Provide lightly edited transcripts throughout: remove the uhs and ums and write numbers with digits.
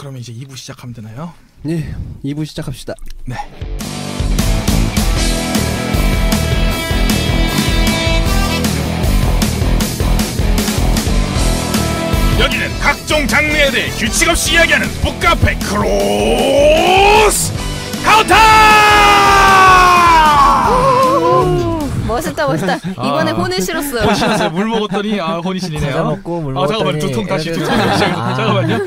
그러면 이제 2부 시작하면 되나요? 네, 2부 시작합시다. 네. 여기는 각종 장르에 대해 규칙 없이 이야기하는 북카페 크로스 카운터! 멋있다. 이번에 혼을 실었어요. 혼 실었어요. 물 먹었더니 혼이 실리네요. 과자 먹고 물 먹었더니 잠깐만 두통 다시 잠깐만요.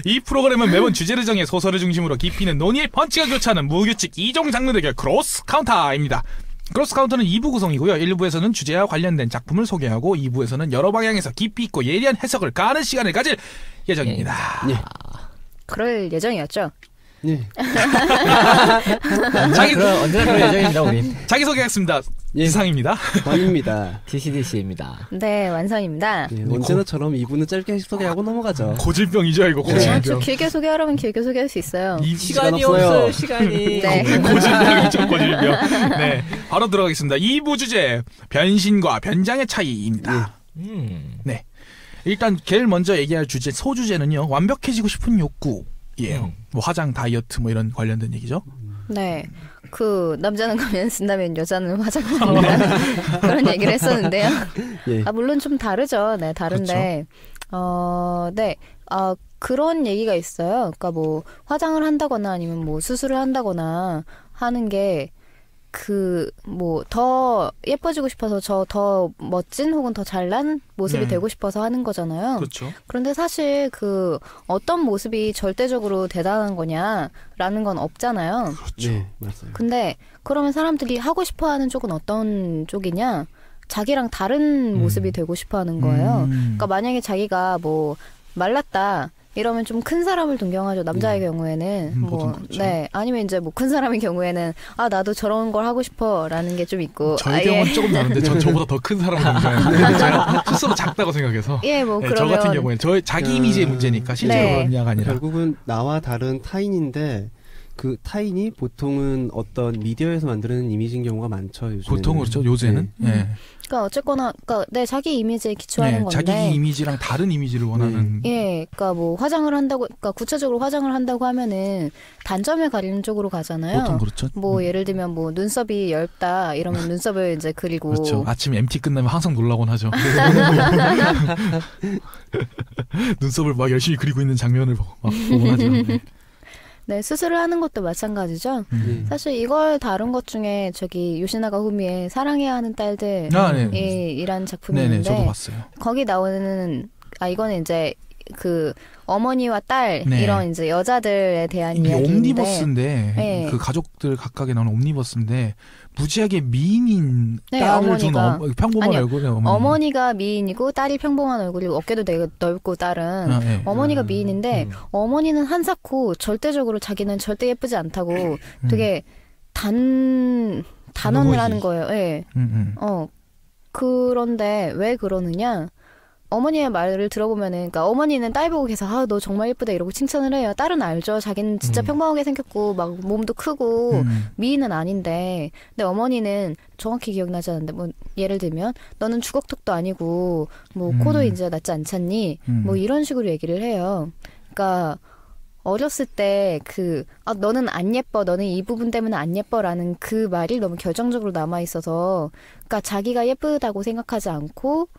이 프로그램은 매번 주제를 정해 소설을 중심으로 깊이는 논의의 펀치가 교차하는 무규칙 2종 장르 대결 크로스 카운터입니다. 크로스 카운터는 2부 구성이고요. 1부에서는 주제와 관련된 작품을 소개하고 2부에서는 여러 방향에서 깊이 있고 예리한 해석을 가하는 시간을 가질 예정입니다. 네. 그럴 예정이었죠. 네. 언제나 그럴 예정입니다, 우린. 자기소개하겠습니다. 예. 이상입니다. 완입니다. DCDC입니다. 네, 완성입니다. 네, 언제나처럼 2부는 짧게 소개하고 넘어가죠. 고질병이죠, 이거. 고질병. 길게 소개하라면 길게 소개할 수 있어요. 시간이 없어요, 시간이. 네. 고질병이죠, 고질병. 네, 바로 들어가겠습니다. 2부 주제, 변신과 변장의 차이입니다. 네. 일단 제일 먼저 얘기할 주제, 소주제는요, 완벽해지고 싶은 욕구예요. 뭐 화장, 다이어트 뭐 이런 관련된 얘기죠. 네. 남자는 가면 쓴다면 여자는 화장을 한다는 그런 얘기를 했었는데요. 예. 물론 좀 다르죠. 네, 다른데. 네. 그런 얘기가 있어요. 그러니까 뭐 화장을 한다거나 아니면 뭐 수술을 한다거나 하는 게 뭐 더 예뻐지고 싶어서 더 멋진 혹은 더 잘난 모습이 네. 되고 싶어서 하는 거잖아요. 그렇죠. 그런데 사실 어떤 모습이 절대적으로 대단한 거냐라는 건 없잖아요. 그렇죠. 네, 맞아요. 근데 그러면 사람들이 하고 싶어 하는 쪽은 어떤 쪽이냐? 자기랑 다른 모습이 되고 싶어 하는 거예요. 그러니까 만약에 자기가 뭐 말랐다. 이러면 좀 큰 사람을 동경하죠. 남자의 경우에는 뭐 그렇죠. 네. 아니면 이제 뭐 큰 사람의 경우에는 나도 저런 걸 하고 싶어라는 게 좀 있고. 저의 경우는 조금 다른데 전 저보다 더 큰 사람을 동경하는데 제가 스스로 작다고 생각해서. 예, 뭐 네, 그러면 저 같은 경우에는 저의 자기 이미지의 문제니까 실제로 네. 그런 게 아니라. 결국은 나와 다른 타인인데 그 타인이 보통은 어떤 미디어에서 만드는 이미지인 경우가 많죠. 요즘에는. 보통 그렇죠. 요새는. 네. 예. 그러니까 어쨌거나 네, 자기 이미지에 기초하는 건데. 자기 이미지랑 다른 이미지를 원하는. 예, 그러니까 뭐 화장을 한다고, 그러니까 구체적으로 화장을 한다고 하면은 단점을 가리는 쪽으로 가잖아요. 보통 그렇죠. 뭐 예를 들면 뭐 눈썹이 얇다 이러면 눈썹을 이제 그리고. 그렇죠. 아침 MT 끝나면 항상 놀라곤 하죠. 눈썹을 막 열심히 그리고 있는 장면을 막 보곤 하죠. 네. 네, 수술을 하는 것도 마찬가지죠. 사실 이걸 다룬 것 중에 요시나가 후미의 사랑해야 하는 딸들 이란 작품이 네네, 있는데 저도 봤어요. 거기 나오는 이거는 이제 어머니와 딸 네. 이런 이제 여자들에 대한 이게 이야기인데 옴니버스인데 네. 그 가족들 각각에 나오는 옴니버스인데 무지하게 미인인 네, 딸을 둔 어머니가. 평범한 아니요. 얼굴의 어머니. 어머니가 미인이고 딸이 평범한 얼굴이고 어깨도 되게 넓고 딸은 네. 어머니가 미인인데 어머니는 한사코 절대적으로 자기는 절대 예쁘지 않다고 되게 단언을 하는 거예요. 예. 그런데 왜 그러느냐? 어머니의 말을 들어보면은, 그러니까 어머니는 딸 보고 계속 너 정말 예쁘다 이러고 칭찬을 해요. 딸은 알죠. 자기는 진짜 평범하게 생겼고 막 몸도 크고 미인은 아닌데, 근데 어머니는 정확히 기억나지 않는데 뭐 예를 들면 너는 주걱턱도 아니고 뭐 코도 이제 낮지 않잖니, 뭐 이런 식으로 얘기를 해요. 그러니까 어렸을 때 너는 안 예뻐, 너는 이 부분 때문에 안 예뻐라는 그 말이 너무 결정적으로 남아 있어서, 그러니까 자기가 예쁘다고 생각하지 않고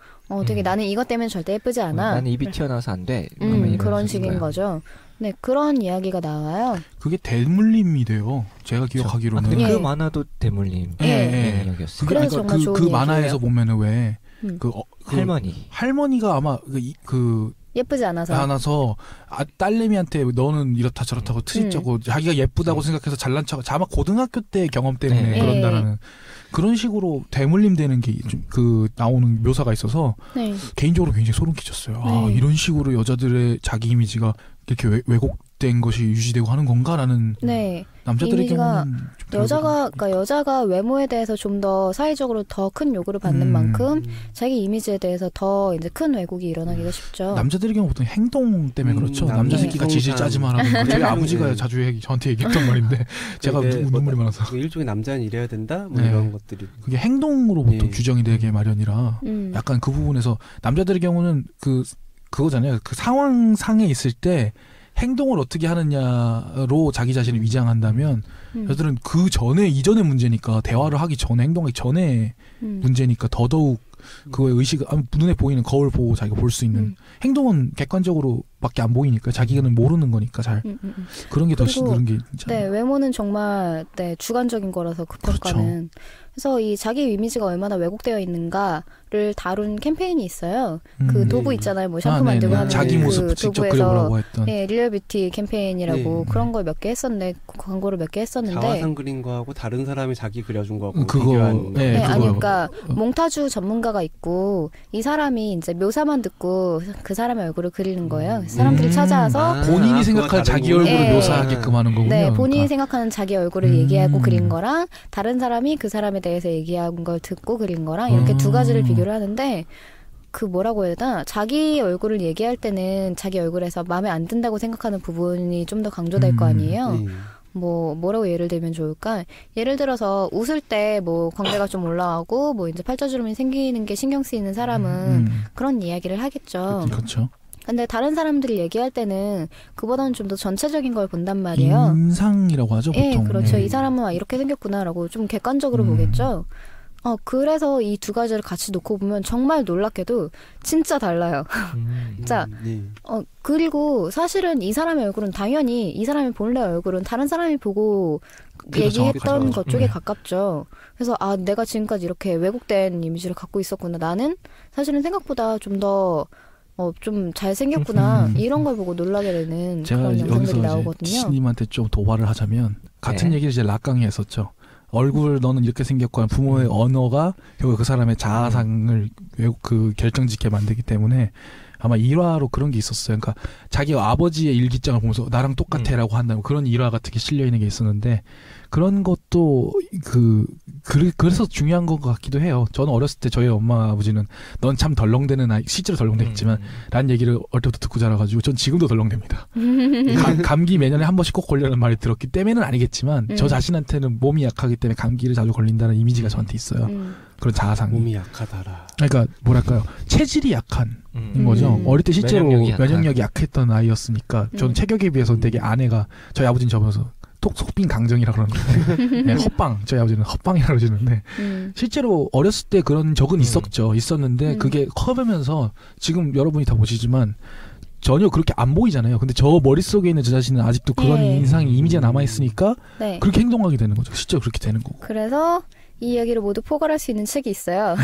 되게 나는 이것 때문에 절대 예쁘지 않아. 나는 입이 튀어나와서 안 돼. 그런 식인 거죠. 네, 그런 이야기가 나와요. 그게 대물림이 돼요. 제가 기억하기로는. 근데 예. 그 만화도 대물림 이야기였어요. 그래서 정말 좋은 얘기예요. 만화에서 보면은 왜 할머니가 아마 예쁘지 않아서 딸내미한테 너는 이렇다 저렇다고 트집자고 자기가 예쁘다고 생각해서 잘난 척 아마 고등학교 때 경험 때문에 그런다라는 그런 식으로 대물림되는 게 나오는 묘사가 있어서 개인적으로 굉장히 소름 끼쳤어요. 이런 식으로 여자들의 자기 이미지가 이렇게 왜곡된 것이 유지되고 하는 건가라는. 남자들의 경우는 여자가 외모에 대해서 좀 더 사회적으로 더 큰 요구를 받는 만큼 자기 이미지에 대해서 더 이제 큰 왜곡이 일어나기가 쉽죠. 남자들의 경우 보통 행동 때문에 그렇죠. 남자 새끼가 지질 짜지만 하는 거. 저희 아버지가 자주 저한테 얘기했던 말인데 제가 눈물이 많아서. 일종의 남자는 이래야 된다? 뭐 이런 것들이. 그게 행동으로 보통 규정이 되게 마련이라 약간 그 부분에서 남자들의 경우는 그거잖아요. 그 상황상에 있을 때 행동을 어떻게 하느냐로 자기 자신을 위장한다면 여자들은 그 전에 이전의 문제니까 대화를 하기 전에 행동하기 전에 문제니까 더더욱 그거에 눈에 보이는 거울 보고 자기가 볼 수 있는 행동은 객관적으로밖에 안 보이니까 자기는 모르는 거니까 잘 그런 게 더 그런 게 네, 외모는 정말 주관적인 거라서 그 평가는. 그렇죠. 그래서 이 자기 이미지가 얼마나 왜곡되어 있는가를 다룬 캠페인이 있어요. 그 도구 있잖아요. 뭐 샴푸 만들고 하는 자기 모습 그 직접 도구에서 그려보라고 했던. 네, 리얼 뷰티 캠페인이라고 그런 걸 몇 개 했었는데 광고를 몇 개 했었는데 자화상 그린 거하고 다른 사람이 자기 그려준 거하고 그거 비교한 네, 아니 그러니까 몽타주 전문가가 있고 이 사람이 이제 묘사만 듣고 그 사람의 얼굴을 그리는 거예요. 사람들이 찾아와서 본인이 생각하는 자기 얼굴을 묘사하게끔 하는 거군요. 네, 본인이 생각하는 자기 얼굴을 얘기하고 그린 거랑 다른 사람이 그 사람에 대해서 얘기한 걸 듣고 그린 거랑 이렇게 두 가지를 비교를 하는데 그 뭐라고 해야 되나 자기 얼굴을 얘기할 때는 자기 얼굴에서 마음에 안 든다고 생각하는 부분이 좀 더 강조될 거 아니에요. 뭐라고 예를 들면 좋을까? 예를 들어서 웃을 때 뭐 광대가 좀 올라가고 뭐 이제 팔자주름이 생기는 게 신경 쓰이는 사람은 그런 이야기를 하겠죠. 그렇죠. 근데 다른 사람들이 얘기할 때는 그보다는 좀 더 전체적인 걸 본단 말이에요. 인상이라고 하죠, 보통. 예, 그렇죠. 이 사람은 막 이렇게 생겼구나라고 좀 객관적으로 보겠죠. 그래서 이 두 가지를 같이 놓고 보면 정말 놀랍게도 진짜 달라요. 자, 그리고 사실은 이 사람의 얼굴은 당연히 이 사람의 본래 얼굴은 다른 사람이 보고 얘기했던 것 쪽에 가깝죠. 그래서 내가 지금까지 이렇게 왜곡된 이미지를 갖고 있었구나. 나는 사실은 생각보다 좀 더 좀 잘생겼구나. 이런 걸 보고 놀라게 되는 그런 영상들이 나오거든요. 시님한테 좀 도발을 하자면 같은 얘기를 이제 락강이 했었죠. 얼굴 너는 이렇게 생겼고 부모의 언어가 결국 그 사람의 자아상을 결정짓게 만들기 때문에 아마 일화로 그런 게 있었어요. 그러니까 자기 아버지의 일기장을 보면서 나랑 똑같아라고 한다는 그런 일화 같은 게 실려 있는 게 있었는데 그런 것도 그래서 중요한 것 같기도 해요. 저는 어렸을 때 저희 엄마 아버지는 넌 참 덜렁대는 아이, 실제로 덜렁댔지만 라는 얘기를 어릴 때부터 듣고 자라가지고 전 지금도 덜렁댑니다. 감기 매년에 한 번씩 꼭 걸리는 말이 들었기 때문에는 아니겠지만 저 자신한테는 몸이 약하기 때문에 감기를 자주 걸린다는 이미지가 저한테 있어요. 그런 자아상이. 몸이 약하다라. 그러니까 뭐랄까요. 체질이 약한 거죠. 어릴 때 실제로 면역력이 약했던 아이였으니까 저는 체격에 비해서 되게 아내가 저희 아버지는 저보면서 속빈 강정이라 그러는데 네, 헛방 저희 아버지는 헛방이라 그러시는데 실제로 어렸을 때 그런 적은 있었는데 그게 커가면서 지금 여러분이 다 보시지만 전혀 그렇게 안 보이잖아요. 근데 저 머릿속에 있는 저 자신은 아직도 그런 인상이 이미지가 남아있으니까 그렇게 행동하게 되는 거죠. 실제로 그렇게 되는 거고. 그래서 이 이야기를 모두 포괄할 수 있는 책이 있어요.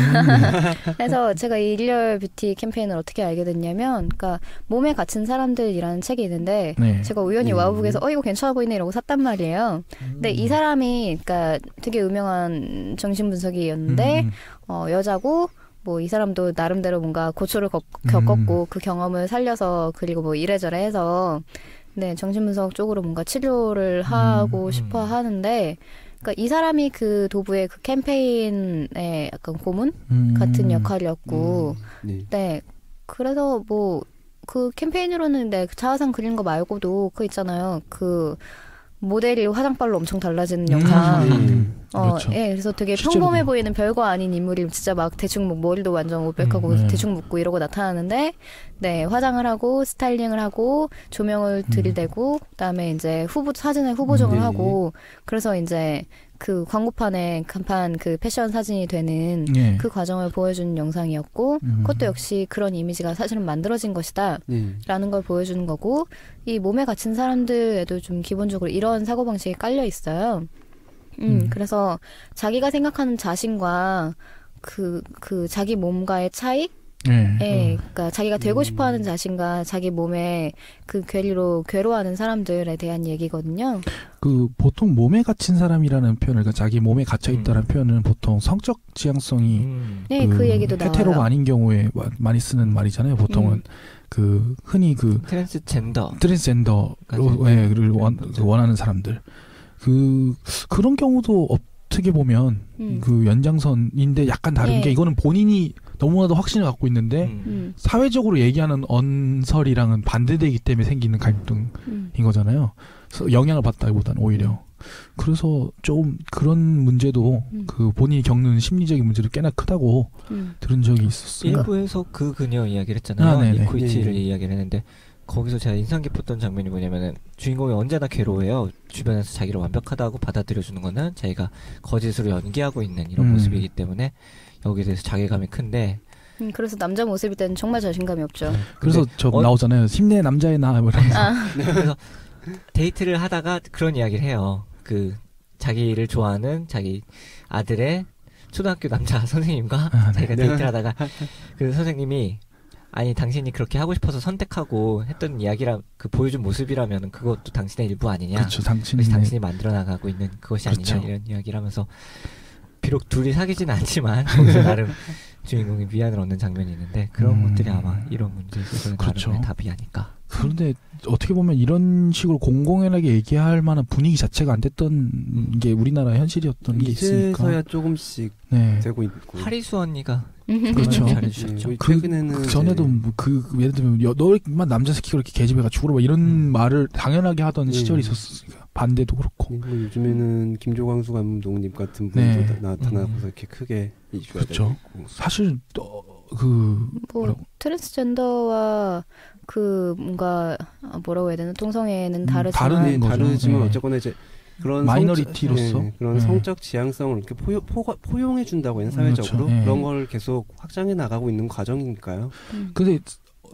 그래서 제가 이 리얼 뷰티 캠페인을 어떻게 알게 됐냐면, 그러니까 몸에 갇힌 사람들이라는 책이 있는데 제가 우연히 와우북에서 이거 괜찮아 보이네 이러고 샀단 말이에요. 근데 이 사람이 그러니까 되게 유명한 정신분석이었는데 여자고 뭐 이 사람도 나름대로 뭔가 고초를 겪었고 그 경험을 살려서 그리고 뭐 이래저래 해서 정신분석 쪽으로 뭔가 치료를 하고 싶어 하는데. 그러니까 이 사람이 그 도부의 그 캠페인의 약간 고문 같은 역할이었고, 그래서 뭐 그 캠페인으로는 자화상 그리는 거 말고도 그 있잖아요. 그 모델이 화장빨로 엄청 달라지는 영상. 그렇죠. 그래서 되게 평범해 보이는 별거 아닌 인물이 진짜 막 대충 뭐 머리도 완전 오백하고 대충 묶고 이러고 나타나는데, 화장을 하고 스타일링을 하고 조명을 들이대고 그다음에 이제 사진에 후보정을 하고 그래서 이제 그 광고판에 간판 그 패션 사진이 되는 그 과정을 보여주는 영상이었고 그것도 역시 그런 이미지가 사실은 만들어진 것이다 라는 걸 보여주는 거고 이 몸에 갇힌 사람들에도 좀 기본적으로 이런 사고방식이 깔려 있어요. 그래서 자기가 생각하는 자신과 그 자기 몸과의 차이? 그러니까 자기가 되고 싶어하는 자신과 자기 몸에 그 괴리로 괴로워하는 사람들에 대한 얘기거든요. 그 보통 몸에 갇힌 사람이라는 표현을, 그러니까 자기 몸에 갇혀 있다는 표현은 보통 성적 지향성이 그 얘기도 나와요. 헤테로가 아닌 경우에 많이 쓰는 말이잖아요. 보통은 그 흔히 그 트랜스젠더를 원하는 사람들 그런 경우도 어떻게 보면 그 연장선인데 약간 다른 게 이거는 본인이 너무나도 확신을 갖고 있는데 사회적으로 얘기하는 언설이랑은 반대되기 때문에 생기는 갈등인 거잖아요. 그래서 영향을 받다기보다는 오히려. 그래서 좀 그런 문제도 그 본인이 겪는 심리적인 문제도 꽤나 크다고 들은 적이 있었어요. 일부에서 그 그녀 이야기를 했잖아요. 이코이치를 이야기를 했는데 거기서 제가 인상 깊었던 장면이 뭐냐면은 주인공이 언제나 괴로워해요. 주변에서 자기를 완벽하다고 받아들여주는 거는 자기가 거짓으로 연기하고 있는 이런 모습이기 때문에 여기에 대해서 자괴감이 큰데 그래서 남자 모습일 때는 정말 자신감이 없죠. 그래서 저 나오잖아요. 힘내 남자의 나 이러면서. 그래서 데이트를 하다가 그런 이야기를 해요. 그 자기를 좋아하는 자기 아들의 초등학교 남자 선생님과 자기가 데이트를 하다가 그 선생님이 아니 당신이 그렇게 하고 싶어서 선택하고 했던 이야기라 그 보여준 모습이라면 그것도 당신의 일부 아니냐. 그렇죠. 당신이 만들어 나가고 있는 그것이 그렇죠. 아니냐 이런 이야기를 하면서 비록 둘이 사귀지는 않지만 거기서 나름 주인공이 위안을 얻는 장면이 있는데 그런 것들이 아마 이런 문제에서 그렇죠. 나름의 답이 아닐까. 그런데 어떻게 보면 이런 식으로 공공연하게 얘기할 만한 분위기 자체가 안 됐던 게 우리나라 현실이었던 게 있으니까. 이제서야 조금씩 되고 있고. 하리수 언니가 그렇죠. 잘해주셨죠. 최근에는 전에도 예를 들면 너만 남자 새끼가 그렇게 계집애가 죽으라 뭐 이런 말을 당연하게 하던 시절이 있었으니까 반대도 그렇고. 요즘에는 김조광수 감독님 같은 분도 나타나고서 이렇게 크게 이슈가 그렇죠. 되고 있고. 사실 뭐 트랜스젠더와 그 뭔가 뭐라고 해야 되나 동성애는 다르지만 다르지만 어쨌거나 이제 그런 마이너리티로서 그런 성적 지향성을 이렇게 포용해 준다고 해요 사회적으로. 그렇죠. 그런 걸 계속 확장해 나가고 있는 과정이니까요. 근데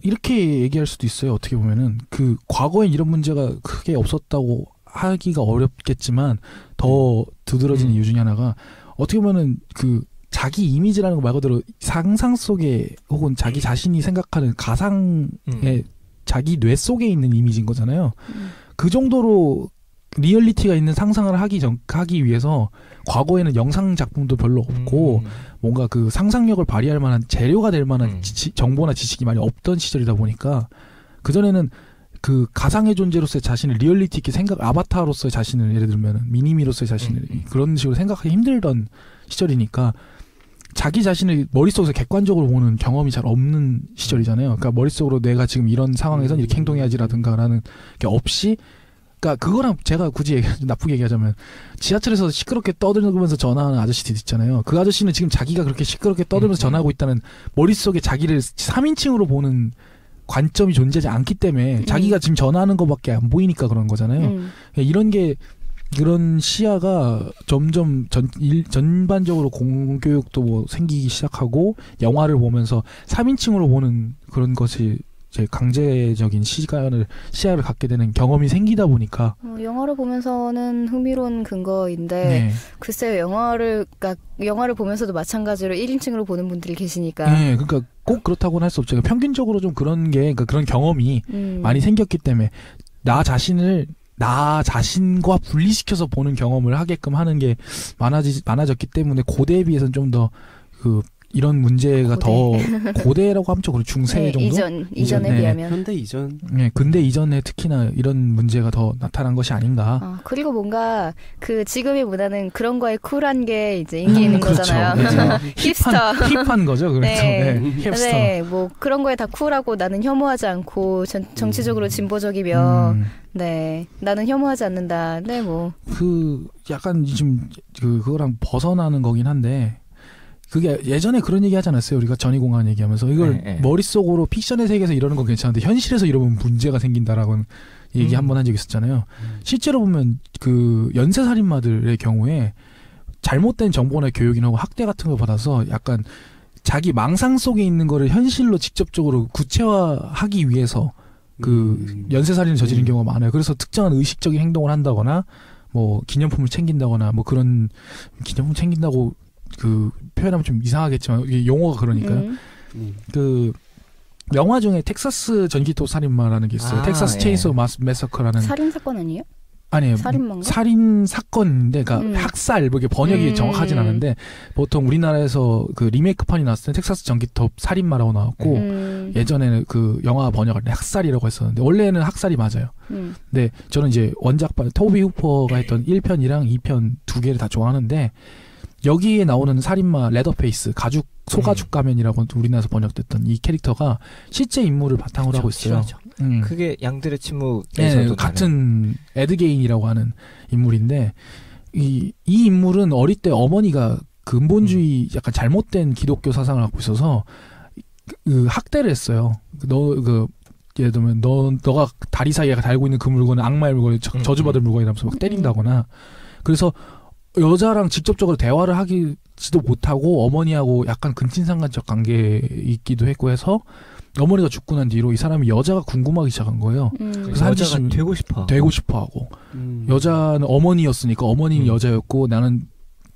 이렇게 얘기할 수도 있어요. 어떻게 보면은 그 과거에 이런 문제가 크게 없었다고 하기가 어렵겠지만 더 두드러지는 이유 중에 하나가 어떻게 보면은 그 자기 이미지라는 거 말 그대로 상상 속에 혹은 자기 자신이 생각하는 가상의 자기 뇌 속에 있는 이미지인 거잖아요. 그 정도로 리얼리티가 있는 상상을 하기 위해서 과거에는 영상 작품도 별로 없고 뭔가 그 상상력을 발휘할 만한 재료가 될 만한 정보나 지식이 많이 없던 시절이다 보니까 그전에는 그 가상의 존재로서의 자신을 리얼리티 있게 아바타로서의 자신을 예를 들면 미니미로서의 자신을 그런 식으로 생각하기 힘들던 시절이니까 자기 자신을 머릿속에서 객관적으로 보는 경험이 잘 없는 시절이잖아요. 그러니까 머릿속으로 내가 지금 이런 상황에선 이렇게 행동해야지라든가라는 게 없이 그러니까 그거랑 제가 굳이 나쁘게 얘기하자면 지하철에서 시끄럽게 떠들면서 전화하는 아저씨들 있잖아요. 그 아저씨는 지금 자기가 그렇게 시끄럽게 떠들면서 전화하고 있다는 머릿속에 자기를 3인칭으로 보는 관점이 존재하지 않기 때문에 자기가 지금 전화하는 것밖에 안 보이니까 그런 거잖아요. 이런 게 그런 시야가 점점 전반적으로 공교육도 뭐 생기기 시작하고 영화를 보면서 3인칭으로 보는 그런 것이 이제 강제적인 시야를 갖게 되는 경험이 생기다 보니까 영화를 보면서는 흥미로운 근거인데 글쎄요 영화를 보면서도 마찬가지로 1인칭으로 보는 분들이 계시니까 그러니까 꼭 그렇다고는 할 수 없죠. 평균적으로 좀 그런 게 그러니까 그런 경험이 많이 생겼기 때문에 나 자신과 분리시켜서 보는 경험을 하게끔 하는 게 많아졌기 때문에 고대에 비해서는 좀 더 이런 문제가 더 고대라고 하면 좀 중세 정도? 이전에 비하면 현대 이전. 근대 이전에 특히나 이런 문제가 더 나타난 것이 아닌가. 그리고 뭔가 그 지금의 문화는 그런 거에 쿨한 게 이제 인기 있는 거잖아요. 힙스터. 힙한 거죠. 그래서 힙스터. 네, 뭐 그런 거에 다 쿨하고 나는 혐오하지 않고 정치적으로 진보적이며 네, 나는 혐오하지 않는다. 네, 뭐. 약간 좀 그거랑 벗어나는 거긴 한데. 그게 예전에 그런 얘기 하지 않았어요? 우리가 전이공간 얘기하면서 이걸 머릿속으로 픽션의 세계에서 이러는 건 괜찮은데 현실에서 이러면 문제가 생긴다라고 얘기 한 번 한 적이 있었잖아요. 실제로 보면 그 연쇄살인마들의 경우에 잘못된 정보나 교육이나 학대 같은 걸 받아서 약간 자기 망상 속에 있는 거를 현실로 직접적으로 구체화하기 위해서 그 연쇄살인을 저지른 경우가 많아요. 그래서 특정한 의식적인 행동을 한다거나 뭐 기념품을 챙긴다거나 뭐 그런 기념품 챙긴다고 표현하면 좀 이상하겠지만 이게 용어가 그러니까요. 그 영화 중에 텍사스 전기톱 살인마라는 게 있어요. 텍사스 체인소 매서커라는 살인 사건 아니에요? 아니에요. 살인마인가? 살인 사건인데, 그러니까 학살, 이게 번역이 정확하진 않은데, 보통 우리나라에서 그 리메이크판이 나왔을 때 텍사스 전기톱 살인마라고 나왔고, 예전에는 그 영화 번역할 때 학살이라고 했었는데, 원래는 학살이 맞아요. 근데 저는 이제 원작판, 토비 후퍼가 했던 1편이랑 2편 두 개를 다 좋아하는데, 여기에 나오는 살인마 레더페이스 소가죽 가면이라고 우리나라에서 번역됐던 이 캐릭터가 실제 인물을 바탕으로 하고 있어요. 그게 양들의 침묵에서도 같은 에드게인이라고 하는 인물인데 이 인물은 어릴 때 어머니가 근본주의 약간 잘못된 기독교 사상을 갖고 있어서 학대를 했어요. 예를 들면 너가 다리 사이에 달고 있는 그 물건은 악마의 물건이 저주받을 물건이라면서 막 때린다거나 그래서 여자랑 직접적으로 대화를 하기지도 못하고 어머니하고 약간 근친상간적 관계에 있기도 했고 해서 어머니가 죽고 난 뒤로 이 사람이 여자가 궁금하기 시작한 거예요. 그래서 여자가 되고 싶어 하고 여자는 어머니였으니까 어머니는 여자였고 나는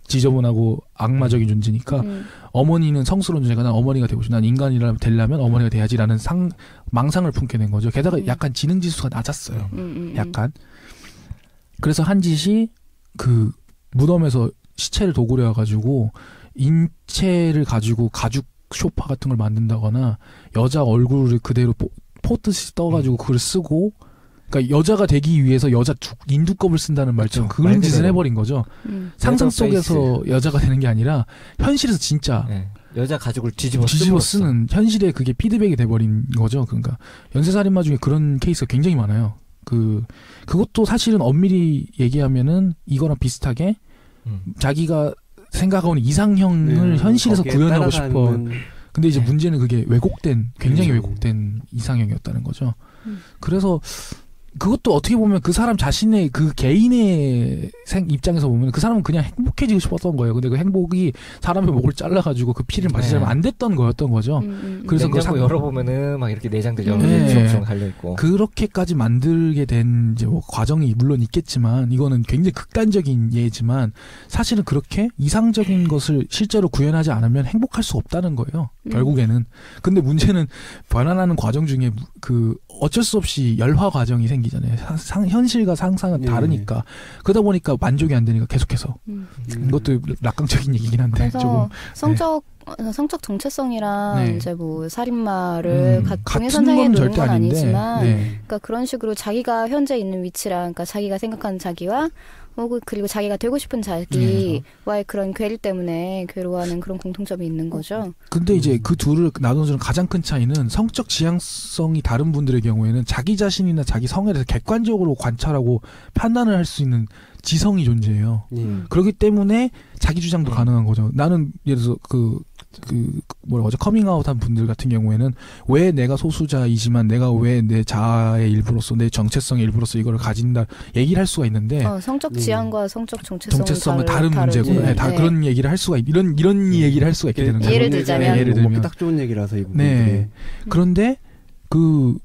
지저분하고 악마적인 존재니까 어머니는 성스러운 존재가 난 어머니가 되고 싶어. 난 인간이라면 되려면 어머니가 돼야지라는 망상을 품게 된 거죠. 게다가 약간 지능지수가 낮았어요. 약간. 그래서 한 짓이 그 무덤에서 시체를 도구려 가지고 인체를 가지고 가죽 쇼파 같은 걸 만든다거나 여자 얼굴을 그대로 포트시 떠가지고 그걸 쓰고 그러니까 여자가 되기 위해서 여자 인두껍을 쓴다는 말처럼 그런 짓을 해버린 거죠. 상상 속에서 여자가 되는 게 아니라 현실에서 진짜 여자 가죽을 뒤집어 쓰는 현실에 그게 피드백이 돼버린 거죠. 그러니까 연쇄살인마 중에 그런 케이스가 굉장히 많아요. 그것도 사실은 엄밀히 얘기하면은 이거랑 비슷하게 자기가 생각하는 이상형을 현실에서 구현하고 싶어. 근데 이제 문제는 그게 굉장히 왜곡된 이상형이었다는 거죠. 그래서 그것도 어떻게 보면 그 사람 자신의 그 개인의 입장에서 보면 그 사람은 그냥 행복해지고 싶었던 거예요. 근데 그 행복이 사람의 목을 잘라가지고 그 피를 마시자면 안 됐던 거였던 거죠. 그래서 냉장고 열어보면은 막 이렇게 내장들이 주렁주렁 달려있고. 그렇게까지 만들게 된 이제 뭐 과정이 물론 있겠지만 이거는 굉장히 극단적인 예지만 사실은 그렇게 이상적인 것을 실제로 구현하지 않으면 행복할 수 없다는 거예요. 결국에는. 근데 문제는 변환하는 과정 중에 그 어쩔 수 없이 열화 과정이 생기잖아요. 현실과 상상은 다르니까. 그러다 보니까 만족이 안 되니까 계속해서. 이것도 낙관적인 얘기긴 한데. 그래서 조금. 성적 정체성이랑 이제 뭐 살인마를 동일선상에 놓는 건 아니지만, 그러니까 그런 식으로 자기가 현재 있는 위치랑, 그러니까 자기가 생각하는 자기와 그리고 자기가 되고 싶은 자기와의 그런 괴리 때문에 괴로워하는 그런 공통점이 있는 거죠. 근데 이제 그 둘을 나눠주는 가장 큰 차이는 성적 지향성이 다른 분들의 경우에는 자기 자신이나 자기 성에 대해서 객관적으로 관찰하고 판단을 할 수 있는 지성이 존재해요. 그렇기 때문에 자기 주장도 가능한 거죠. 나는 예를 들어서 뭐라고 하죠? 커밍아웃한 분들 같은 경우에는 왜 내가 소수자이지만 내가 왜 내 자아의 일부로서 내 정체성의 일부로서 이걸 가진다 얘기를 할 수가 있는데 성적 지향과 성적 정체성은 다른 문제고 다 그런 얘기를 할 수가 이런 얘기를 할 수가 있게 되는 거예요. 예를 들자면 예를 들면 딱 좋은 얘기라서 이거. 그런데 그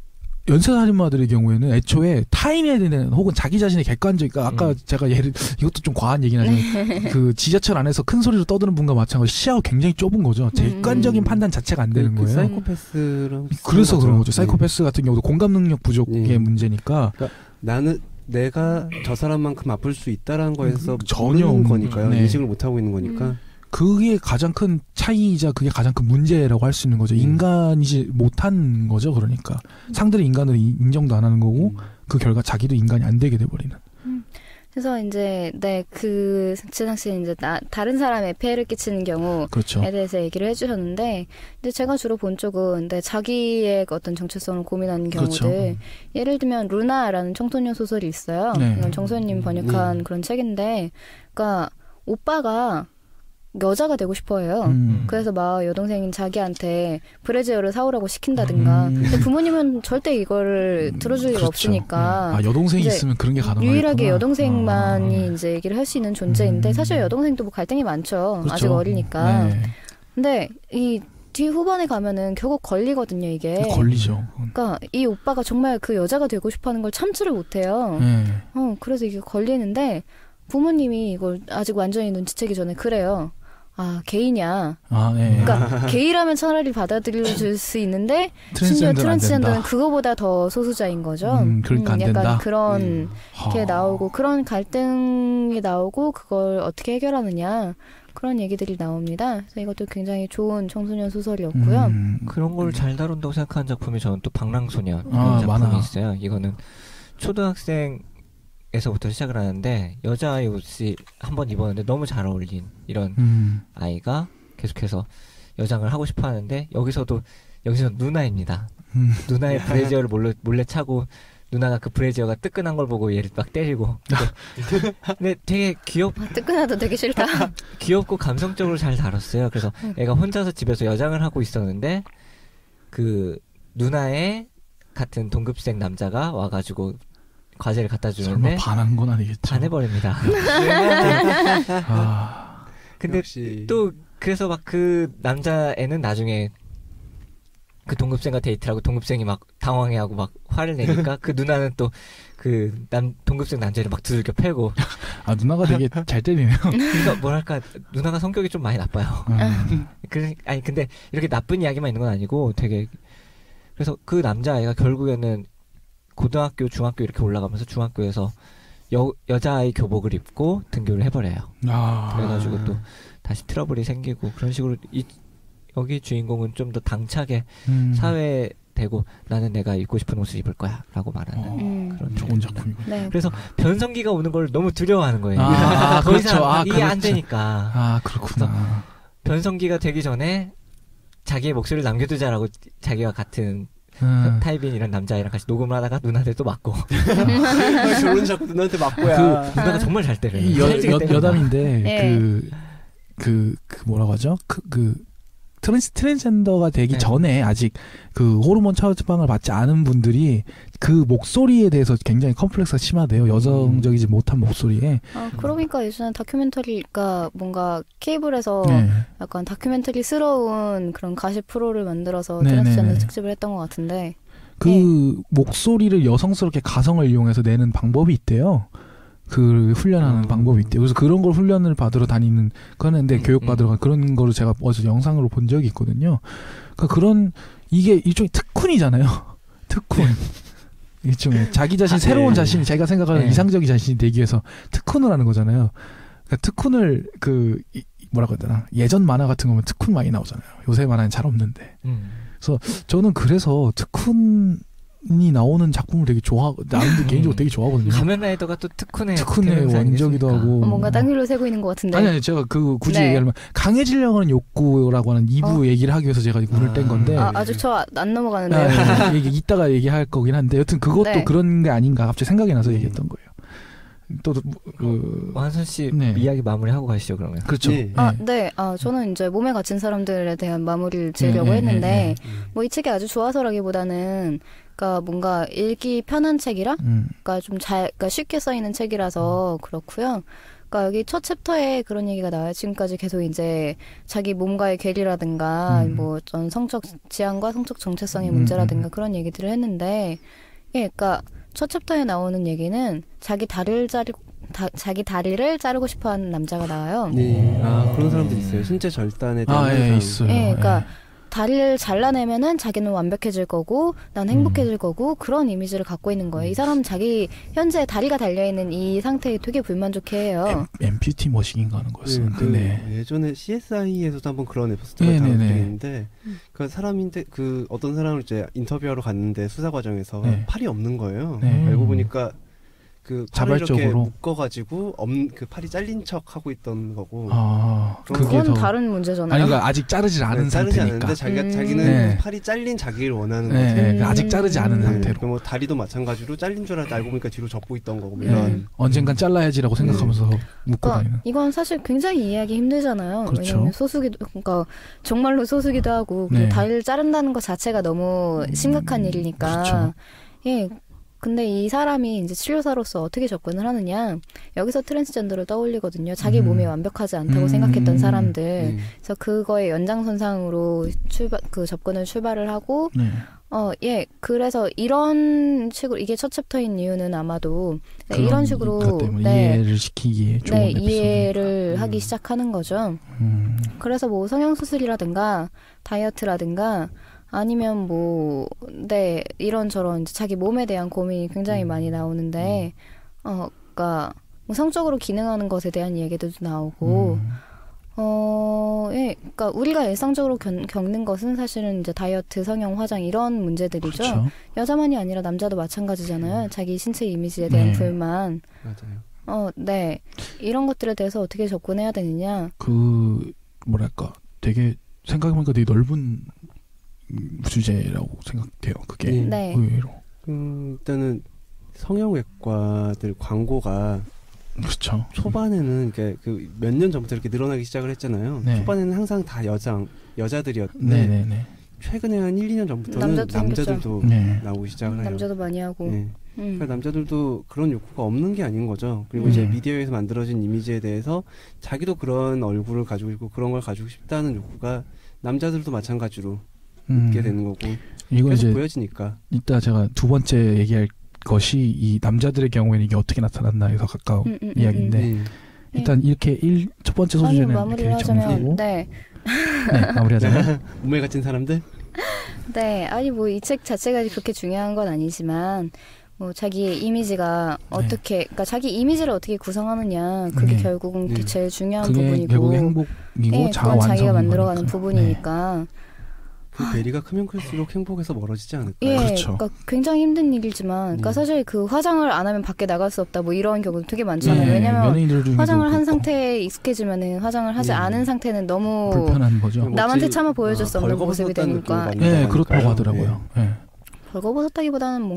연쇄살인마들의 경우에는 애초에 타인에 대한 혹은 자기 자신의 객관적이니까 아까 제가 이것도 좀 과한 얘기긴 하지만 그 지하철 안에서 큰 소리로 떠드는 분과 마찬가지 시야가 굉장히 좁은 거죠. 객관적인 판단 자체가 안 되는 거예요. 사이코패스랑 그래서 그런 거죠. 사이코패스 같은 경우도 공감 능력 부족의 문제니까. 그러니까 나는 내가 저 사람만큼 아플 수 있다라는 거에서 전혀 없는 거니까요. 인식을 못 하고 있는 거니까. 그게 가장 큰 차이이자 그게 가장 큰 문제라고 할 수 있는 거죠. 인간이지 못한 거죠. 그러니까 상대를 인간으로 인정도 안 하는 거고 그 결과 자기도 인간이 안 되게 돼버리는. 그래서 이제 그 지상 씨는 이제 다른 사람의 폐해를 끼치는 경우에 그렇죠. 대해서 얘기를 해주셨는데, 근데 제가 주로 본 쪽은 자기의 어떤 정체성을 고민하는 경우들. 그렇죠. 예를 들면 루나라는 청소년 소설이 있어요. 이건 정소연님 번역한 그런 책인데, 그러니까 오빠가 여자가 되고 싶어해요. 그래서 막 여동생인 자기한테 브래지어를 사오라고 시킨다든가. 근데 부모님은 절대 이거를 들어줄 리가 없으니까. 여동생이 있으면 그런 게 가능하구나. 유일하게 여동생만이 이제 얘기를 할 수 있는 존재인데 사실 여동생도 뭐 갈등이 많죠. 그렇죠. 아직 어리니까. 근데 이 뒤 후반에 가면은 결국 걸리거든요, 이게. 걸리죠. 그러니까 이 오빠가 정말 그 여자가 되고 싶어하는 걸 참지를 못해요. 그래서 이게 걸리는데 부모님이 이걸 아직 완전히 눈치채기 전에 그래요. 게이냐. 그러니까 게이라면 차라리 받아들여줄 수 있는데 심지어 트랜스젠더는 그거보다 더 소수자인 거죠. 그러니까 안 약간 된다. 그런 게 나오고 그런 갈등이 나오고 그걸 어떻게 해결하느냐 그런 얘기들이 나옵니다. 그래서 이것도 굉장히 좋은 청소년 소설이었고요. 그런 걸 잘 다룬다고 생각하는 작품이 저는 또 방랑소년 작품이 많아. 있어요. 이거는 초등학생 에서부터 시작을 하는데 여자의 옷이 한번 입었는데 너무 잘 어울린 이런 아이가 계속해서 여장을 하고 싶어 하는데 여기서 누나입니다. 누나의 브래지어를 몰래 차고 누나가 그 브래지어가 뜨끈한 걸 보고 얘를 막 때리고 근데 되게 뜨끈하다 되게 싫다. 귀엽고 감성적으로 잘 다뤘어요. 그래서 애가 혼자서 집에서 여장을 하고 있었는데 그 누나의 같은 동급생 남자가 와가지고 과제를 갖다 설마 주는데 반한 건 아니겠죠. 반해버립니다. 아, 근데 역시. 또 그래서 막 그 남자애는 나중에 그 동급생과 데이트하고 동급생이 막 당황해하고 막 화를 내니까 그 누나는 또 그 동급생 남자를 막 두들겨 패고. 아 누나가 되게 잘 때리네요. 그러니까 뭐랄까 누나가 성격이 좀 많이 나빠요. 아니 근데 이렇게 나쁜 이야기만 있는 건 아니고 되게 그래서 그 남자아이가 결국에는 고등학교, 중학교 이렇게 올라가면서 중학교에서 여자아이 교복을 입고 등교를 해버려요. 아, 그래가지고 또 다시 트러블이 생기고 그런 식으로 여기 주인공은 좀 더 당차게 사회에 대고 나는 내가 입고 싶은 옷을 입을 거야 라고 말하는 그런 좋은 작품이고. 네. 그래서 변성기가 오는 걸 너무 두려워하는 거예요. 아, 더 그렇죠. 이상 아, 이게 안 그렇죠. 되니까. 아 그렇구나. 변성기가 되기 전에 자기의 목소리를 남겨두자라고 자기와 같은 타입인 이런 남자애랑 같이 녹음을 하다가 누나들 또 맞고. 결혼 자꾸 누나한테 맞고야. 누나가 정말 잘 때려요. 이 여담인데 네. 그 뭐라고 하죠? 그 트랜스젠더가 되기 전에 아직 그 호르몬 처방을 받지 않은 분들이 그 목소리에 대해서 굉장히 컴플렉스가 심하대요. 여성적이지 못한 목소리에. 아, 그러니까 예전에 다큐멘터리가 뭔가 케이블에서 약간 다큐멘터리스러운 그런 가십 프로를 만들어서 트랜스젠더 특집을 했던 것 같은데. 그 목소리를 여성스럽게 가성을 이용해서 내는 방법이 있대요. 그 훈련하는 방법이 있대요. 그래서 그런 걸 훈련을 받으러 다니는 거는데 교육 받으러 그런 거를 제가 어디서 영상으로 본 적이 있거든요. 그러니까 그런 이게 일종의 특훈이잖아요. 특훈. 일종의 자기 자신 새로운 자신이 자기가 생각하는 이상적인 자신이 되기 위해서 특훈을 하는 거잖아요. 그러니까 특훈을 뭐라고 해야 되나 예전 만화 같은 거면 특훈 많이 나오잖아요. 요새 만화는 잘 없는데. 그래서 저는 그래서 특훈이 나오는 작품을 되게 좋아하고 나도 개인적으로 되게 좋아하거든요. 가면라이더가 또 특훈의 원작이기도 하고 뭔가 딴 길로 새고 있는 것 같은데. 아니 제가 굳이 얘기하면 강해지려고 하는 욕구라고 하는 2부 얘기를 하기 위해서 제가 오늘 뺀 건데 아직 저 안 넘어가는데요. 이따가 얘기할 거긴 한데 여튼 그것도 그런 게 아닌가 갑자기 생각이 나서 얘기했던 거예요. 또 완선 씨 이야기 마무리하고 가시죠 그러면. 그렇죠. 저는 이제 몸에 갇힌 사람들에 대한 마무리를 지으려고 했는데 뭐 이 책이 아주 좋아서라기보다는 그러니까 뭔가 읽기 편한 책이라, 그러니까 좀 그러니까 쉽게 써 있는 책이라서 그렇고요. 그러니까 여기 첫 챕터에 그런 얘기가 나와요. 지금까지 계속 이제 자기 몸과의 괴리라든가 뭐 어떤 성적 지향과 성적 정체성의 문제라든가 그런 얘기들을 했는데, 그러니까 첫 챕터에 나오는 얘기는 자기 다리를 자르고 싶어하는 남자가 나와요. 네, 그런 사람들 있어요. 신체 절단에 대한 있어요. 그러니까 다리를 잘라내면은 자기는 완벽해질 거고 난 행복해질 거고 그런 이미지를 갖고 있는 거예요. 이 사람은 자기 현재 다리가 달려있는 이 상태에 되게 불만족해해요. 앰퓨티 머신인가 하는 거였었는데 예전에 CSI에서도 한번 그런 에피소드가 나왔는데 그 사람인데 그 어떤 사람을 이제 인터뷰하러 갔는데 수사 과정에서 팔이 없는 거예요. 알고 보니까 그 팔을 자발적으로 이렇게 묶어가지고 그 팔이 잘린 척 하고 있던 거고. 그건 다른 문제잖아요. 아니, 그러니까 아직 자르지 않은 상태니까. 자기는 팔이 잘린 자기를 원하는 거죠. 아직 자르지 않은 상태로. 뭐 다리도 마찬가지로 잘린 줄 알고 보니까 뒤로 접고 있던 거고. 이런. 언젠간 잘라야지라고 생각하면서 묶고 다니는. 이건 사실 굉장히 이해하기 힘들잖아요. 그렇죠. 왜냐면 그러니까 정말로 소수기도 하고 다리를 자른다는 것 자체가 너무 심각한 일이니까. 그렇죠. 근데 이 사람이 이제 치료사로서 어떻게 접근을 하느냐, 여기서 트랜스젠더를 떠올리거든요. 자기 몸이 완벽하지 않다고 생각했던 사람들. 그래서 그거의 연장선상으로 접근을 출발을 하고, 그래서 이런 식으로, 이게 첫 챕터인 이유는 아마도, 이런 식으로, 이해를 시키기에 좋은 이해를 하기 시작하는 거죠. 그래서 뭐 성형수술이라든가, 다이어트라든가, 아니면 이런저런 이제 자기 몸에 대한 고민이 굉장히 많이 나오는데, 그러니까 뭐 성적으로 기능하는 것에 대한 얘기도 나오고, 그러니까 우리가 일상적으로 겪는 것은 사실은 이제 다이어트, 성형, 화장 이런 문제들이죠. 그렇죠. 여자만이 아니라 남자도 마찬가지잖아요. 자기 신체 이미지에 대한 불만. 맞아요. 이런 것들에 대해서 어떻게 접근해야 되느냐. 뭐랄까, 되게 생각해보니까 되게 넓은 주제라고 생각해요. 그게 의외로. 일단은 성형외과들 광고가 그렇죠. 초반에는 그 몇 년 전부터 이렇게 늘어나기 시작을 했잖아요. 초반에는 항상 다 여자들이었는데 최근에 한 1, 2년 전부터는 남자들도 나오기 시작을 해요. 남자도 많이 하고. 그러니까 남자들도 그런 욕구가 없는 게 아닌 거죠. 그리고 이제 미디어에서 만들어진 이미지에 대해서 자기도 그런 얼굴을 가지고 있고 그런 걸 가지고 싶다는 욕구가 남자들도 마찬가지로 있게 되는 거고 이거 계속 이제 보여지니까. 이따 제가 두 번째 얘기할 것이 이 남자들의 경우에는 이게 어떻게 나타났나에서 가까운 이야기인데 일단 이렇게 첫 번째 소주제는 마무리를 하자면 네, 마무리하자면 우매 같은 사람들. 네, 아니 뭐 이 책 자체가 그렇게 중요한 건 아니지만 뭐 자기의 이미지가 어떻게, 그러니까 자기 이미지를 어떻게 구성하느냐 그게 결국은 제일 중요한 그게 부분이고, 결국 행복이고 자아 완성인 자기가 만들어가는 거니까. 부분이니까. 그 괴리가 크면 클수록 행복에서 멀어지지 않을까요? 예, 그렇죠. 그러니까 굉장히 힘든 일이지만, 그러니까 사실 그 화장을 안 하면 밖에 나갈 수 없다, 뭐 이런 경우도 되게 많잖아요. 왜냐면 화장을 한 상태에 익숙해지면은 화장을 하지 않은 상태는 너무 불편한 거죠. 남한테 차마 보여줄 수 없는 모습이 되니까. 네, 그렇다고 하더라고요. 네. 벌거벗었다기보다는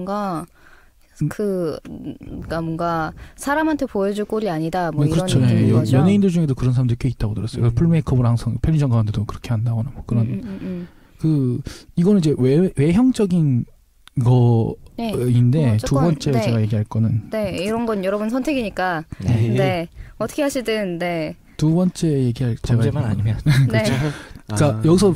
그러니까 뭔가 사람한테 보여줄 꼴이 아니다, 뭐 그렇죠. 이런 느낌인 거죠. 연예인들 중에도 그런 사람들이 꽤 있다고 들었어요. 풀 메이크업을 항상 편의점 가는데도 그렇게 한다거나 뭐 그런. 이거는 이제 외형적인 거인데 두 번째 제가 얘기할 거는 이런 건 여러분 선택이니까 어떻게 하시든 두 번째 얘기할 범죄만 아니면 그렇죠. 그러니까 여기서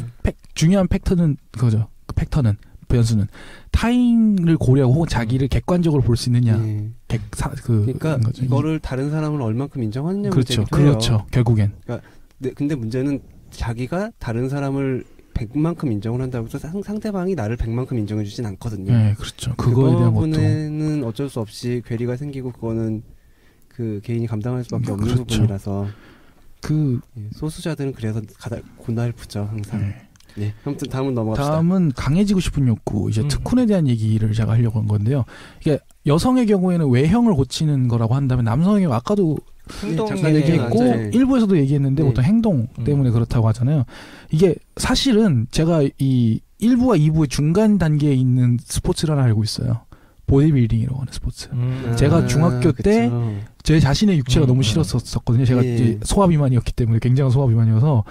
중요한 팩터는 그거죠. 그 팩터는 변수는 타인을 고려하고 혹은 자기를 객관적으로 볼 수 있느냐. 그러니까 거죠. 이거를 다른 사람을 얼만큼 인정하느냐 문제이기도 해요. 그렇죠. 결국엔. 그러니까 근데 문제는 자기가 다른 사람을 100만큼 인정을 한다고 해서 상대방이 나를 100만큼 인정해주진 않거든요. 네, 그렇죠. 그거에 대한 것도 부분에는 어쩔 수 없이 괴리가 생기고 그거는 그 개인이 감당할 수밖에 없는 부분이라서 소수자들은 그래서 고날프죠 항상. 네, 아무튼 다음은 넘어갑시다. 다음은 강해지고 싶은 욕구, 이제 특훈에 대한 얘기를 제가 하려고 한 건데요. 이게 여성의 경우에는 외형을 고치는 거라고 한다면 남성의 경우 아까도 잠깐 얘기했고 일부에서도 얘기했는데 보통 행동 때문에 그렇다고 하잖아요. 이게 사실은 제가 이 1부와 2부의 중간 단계에 있는 스포츠를 하나 알고 있어요. 보디빌딩이라고 하는 스포츠. 제가 중학교 때 제 자신의 육체가 너무 싫었었거든요. 제가 이제 소화비만이었기 때문에 굉장한 소화비만이어서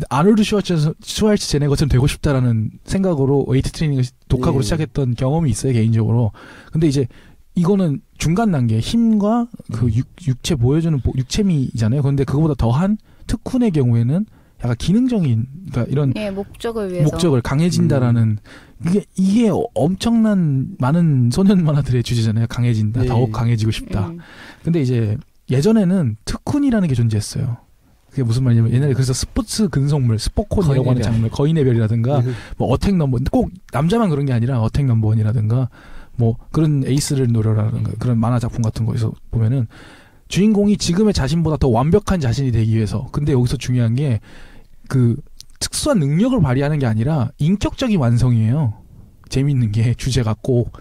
아놀드 슈왈츠제네거처럼 되고 싶다라는 생각으로 웨이트 트레이닝을 독학으로 시작했던 경험이 있어요, 개인적으로. 근데 이제 이거는 중간 단계 힘과 그 육체 보여주는 육체미잖아요. 그런데 그거보다 더한 특훈의 경우에는 약간 기능적인, 그러니까 이런 목적을 위해서 목적을 강해진다라는 이게 엄청난 많은 소년 만화들의 주제잖아요. 강해진다, 더욱 강해지고 싶다. 근데 이제 예전에는 특훈이라는 게 존재했어요. 그게 무슨 말이냐면 옛날에 그래서 스포츠 근속물, 스포콘이라고 하는 장르, 거인의 별이라든가 뭐 어택 넘버, 꼭 남자만 그런 게 아니라 어택 넘버원이라든가 뭐 그런 에이스를 노려라든가 그런 만화 작품 같은 거에서 보면은 주인공이 지금의 자신보다 더 완벽한 자신이 되기 위해서, 근데 여기서 중요한 게 그 특수한 능력을 발휘하는 게 아니라 인격적인 완성이에요. 재밌는 게 주제가 꼭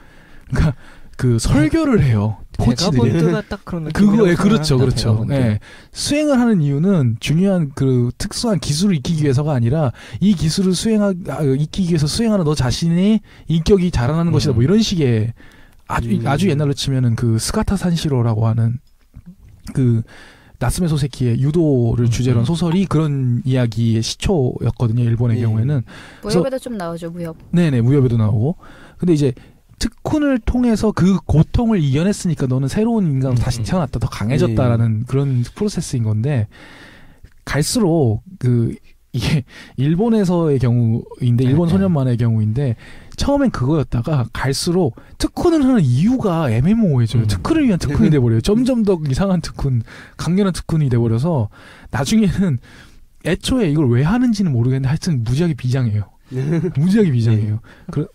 그러니까 그 설교를 해요. 코치들이. 딱 그런 그거에 그렇죠. 네. 수행을 하는 이유는 중요한 그 특수한 기술을 익히기 위해서가 아니라 이 기술을 익히기 위해서 수행하는 너 자신의 인격이 자라나는 것이다. 뭐 이런 식의 아주 옛날로 치면은 그 스가타 산시로라고 하는 그 나스메 소세키의 유도를 주제로 한 소설이 그런 이야기의 시초였거든요. 일본의 경우에는. 무협에도 좀 나오죠. 무협. 네네, 무협에도 나오고. 근데 이제 특훈을 통해서 그 고통을 이겨냈으니까 너는 새로운 인간으로 다시 태어났다, 더 강해졌다라는 그런 프로세스인 건데, 갈수록 이게 일본에서의 경우인데, 일본 소년 만화의 경우인데, 처음엔 그거였다가 갈수록 특훈을 하는 이유가 애매모호해져요. 특훈을 위한 특훈이 돼버려요. 점점 더 이상한 특훈, 강렬한 특훈이 돼버려서 나중에는 애초에 이걸 왜 하는지는 모르겠는데 하여튼 무지하게 비장해요. 무지하게 비장해요.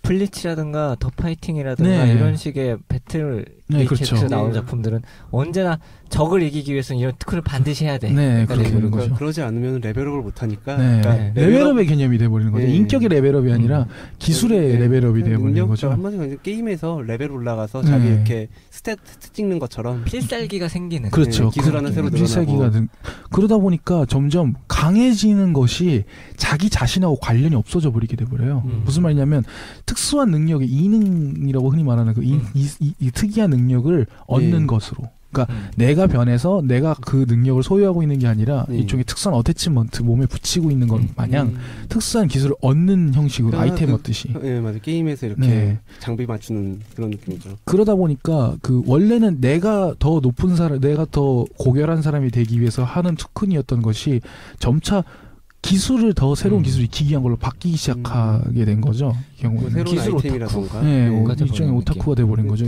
블리치라든가 더 파이팅이라든가 이런 식의 배틀 그렇죠. 나오는 작품들은 언제나 적을 이기기 위해서는 이런 특훈을 반드시 해야 돼. 네, 그렇게 되는 거죠. 그러지 않으면 레벨업을 못 하니까. 그러니까 레벨업의 개념이 돼버리는 거죠. 인격의 레벨업이 아니라 기술의 레벨업이 돼버리는 거죠. 한마디로 게임에서 레벨 올라가서 자기 이렇게 스탯 찍는 것처럼 필살기가 생기는. 그렇죠. 기술 하나 새로 필살기가 그러다 보니까 점점 강해지는 것이 자기 자신하고 관련이 없어져 버리게 돼버려요. 무슨 말이냐면 특수한 능력의 이능이라고 흔히 말하는 이 특이한 능력을 얻는 것으로. 그러니까 내가 변해서 내가 그 능력을 소유하고 있는 게 아니라 일종의 특수한 어태치먼트 몸에 붙이고 있는 것 마냥 특수한 기술을 얻는 형식으로 그러니까 아이템 얻듯이. 네, 맞아요. 게임에서 이렇게 장비 맞추는 그런 느낌이죠. 그러다 보니까 그 원래는 내가 더 높은 사람, 내가 더 고결한 사람이 되기 위해서 하는 특훈이었던 것이 점차 기술을 더 새로운 기술이 기기한 걸로 바뀌기 시작하게 된 거죠. 이 경우는 새로운 기술 아이템이라던가. 네, 일종의 오타쿠가 돼버린 거죠.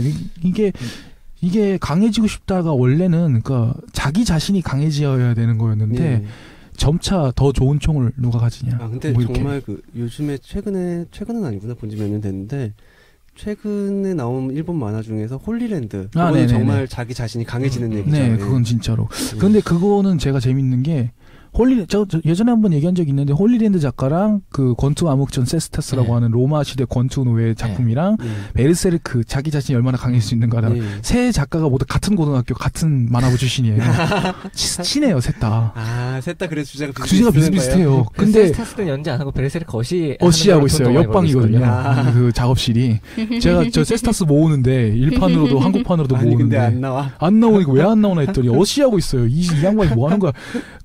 이게 강해지고 싶다가 원래는 그러니까 자기 자신이 강해져야 되는 거였는데 점차 더 좋은 총을 누가 가지냐. 근데 뭐 정말 그 요즘에 최근은 아니구나, 본지 몇 년 됐는데 최근에 나온 일본 만화 중에서 홀리랜드. 그거는 정말 자기 자신이 강해지는 얘기죠. 네, 그건 진짜로. 그런데 그거는 제가 재밌는 게 저 예전에 한번 얘기한 적이 있는데 홀리랜드 작가랑 그 권투 암흑전 세스타스라고 하는 로마 시대 권투 노예 작품이랑 베르세르크 자기 자신이 얼마나 강해질 수 있는가랑 세 작가가 모두 같은 고등학교 같은 만화부 출신이에요. 친해요, 셋 다. 셋 다 그래서 주제가 비슷비슷해요. 근데 세스타스는 연재 안 하고 베르세르크 어시하고 있어요. 옆방이거든요. 그 작업실이. 제가 저 세스타스 모으는데 일판으로도 한국판으로도 모으는데 근데 안 나와. 안 나오니까 왜 안 나오나 했더니 어시하고 있어요. 이 양반이 뭐 하는 거야.